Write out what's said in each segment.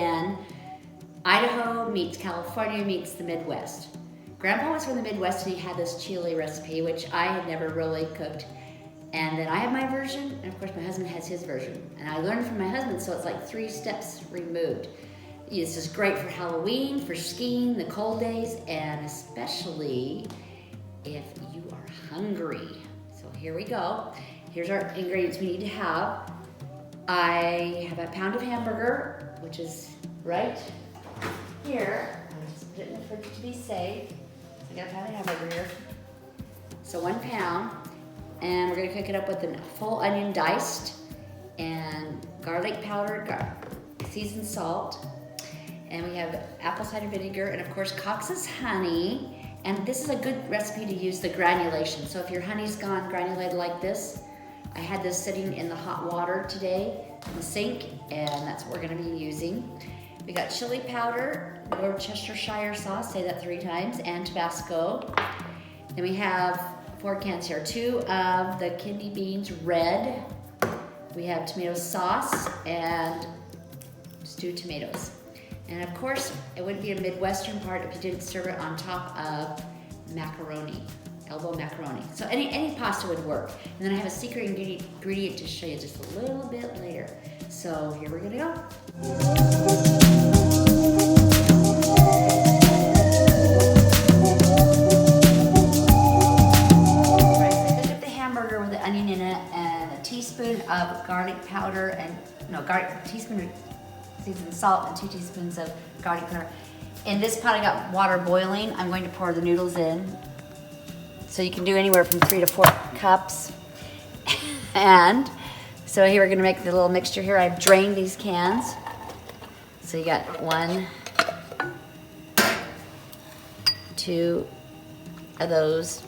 when Idaho meets California meets the Midwest. Grandpa was from the Midwest and he had this chili recipe, which I had never really cooked. And then I have my version, and of course my husband has his version. And I learned from my husband, so it's like 3 steps removed. This is great for Halloween, for skiing, the cold days, and especially if you are hungry. So here we go. Here's our ingredients we need to have. I have a pound of hamburger, which is right here. I just put it in the fridge to be safe. So I got a pound of hamburger here. So 1 pound. And we're gonna cook it up with a full onion diced and garlic powder, seasoned salt. And we have apple cider vinegar and of course Cox's honey. And this is a good recipe to use the granulation. So if your honey's gone granulated like this, I had this sitting in the hot water today in the sink, and that's what we're gonna be using. We got chili powder, Worcestershire sauce, say that 3 times, and Tabasco. Then we have 4 cans here. 2 of the kidney beans red. We have tomato sauce and stewed tomatoes. And of course, it wouldn't be a Midwestern part if you didn't serve it on top of macaroni, elbow macaroni. So any pasta would work. And then I have a secret ingredient to show you just a little bit later. So here we're gonna go. With the onion in it and a teaspoon of garlic powder and a teaspoon of seasoned salt and 2 teaspoons of garlic powder. In this pot I got water boiling. I'm going to pour the noodles in. So you can do anywhere from 3 to 4 cups. And so here we're gonna make the little mixture here. I've drained these cans. So you got 1, 2 of those.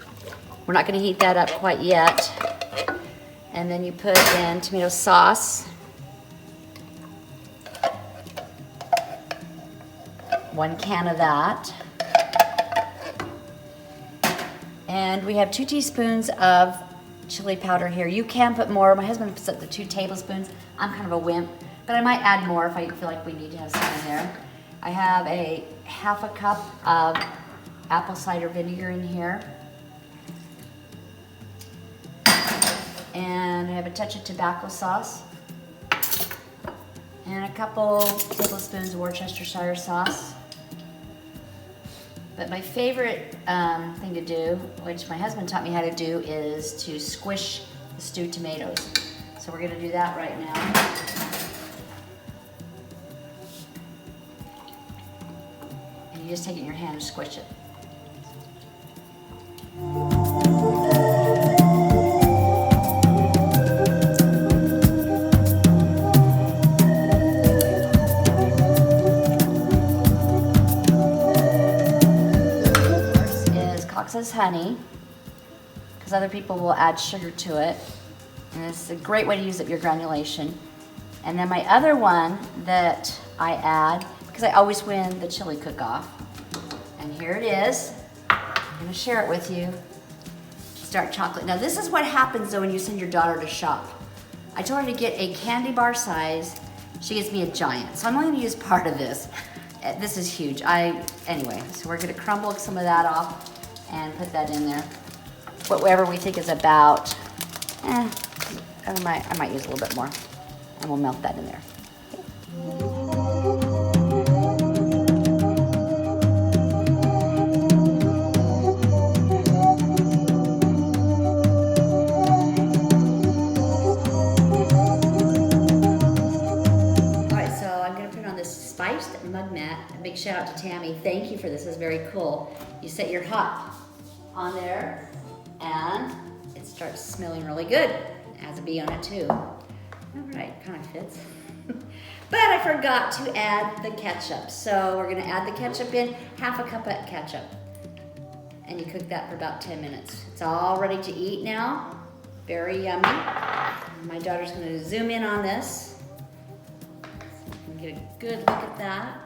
We're not going to heat that up quite yet. And then you put in tomato sauce. 1 can of that. And we have 2 teaspoons of chili powder here. You can put more. My husband puts up to 2 tablespoons. I'm kind of a wimp, but I might add more if I feel like we need to have some in there. I have a half a cup of apple cider vinegar in here. And I have a touch of Tabasco sauce. And a couple tablespoons of Worcestershire sauce. But my favorite thing to do, which my husband taught me how to do, is to squish the stewed tomatoes. So we're gonna do that right now. And you just take it in your hand and squish it. Cox's honey, because other people will add sugar to it, and it's a great way to use up your granulation. And then my other one that I add, because I always win the chili cook-off, and here it is. I'm going to share it with you. Dark chocolate. Now this is what happens though when you send your daughter to shop. I told her to get a candy bar size. She gets me a giant, so I'm only going to use part of this. This is huge. Anyway, so we're going to crumble some of that off and put that in there. Whatever we think is about, I might use a little bit more, and we'll melt that in there. All right, so I'm gonna put on this spiced mug mat. A big shout out to Tammy. Thank you for this. It's very cool. You set your hot on there, and it starts smelling really good. It has a bee on it too. All right, kind of fits. But I forgot to add the ketchup. So we're gonna add the ketchup in, half a cup of ketchup. And you cook that for about 10 minutes. It's all ready to eat now. Very yummy. My daughter's gonna zoom in on this. So you can get a good look at that.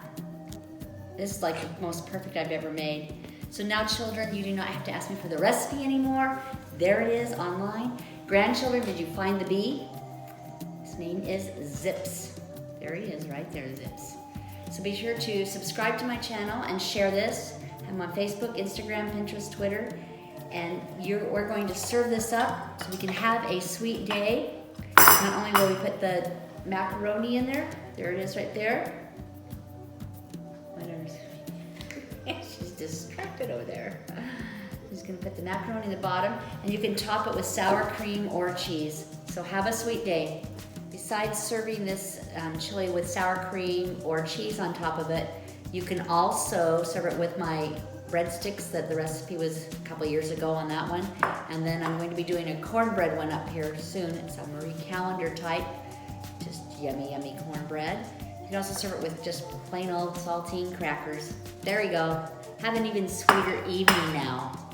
This is like the most perfect I've ever made. So now children, you do not have to ask me for the recipe anymore. There it is online. Grandchildren, did you find the bee? His name is Zips. There he is right there, Zips. So be sure to subscribe to my channel and share this. I'm on Facebook, Instagram, Pinterest, Twitter. And we're going to serve this up so we can have a sweet day. Not only will we put the macaroni in there, there it is right there. Whatever. She's distracted over there. Just gonna put the macaroni in the bottom, and you can top it with sour cream or cheese. So have a sweet day. Besides serving this chili with sour cream or cheese on top of it, you can also serve it with my breadsticks that the recipe was a couple years ago on that one. And then I'm going to be doing a cornbread one up here soon. It's a Marie Callender type, just yummy, yummy cornbread. You can also serve it with just plain old saltine crackers. There you go. Have an even sweeter evening now.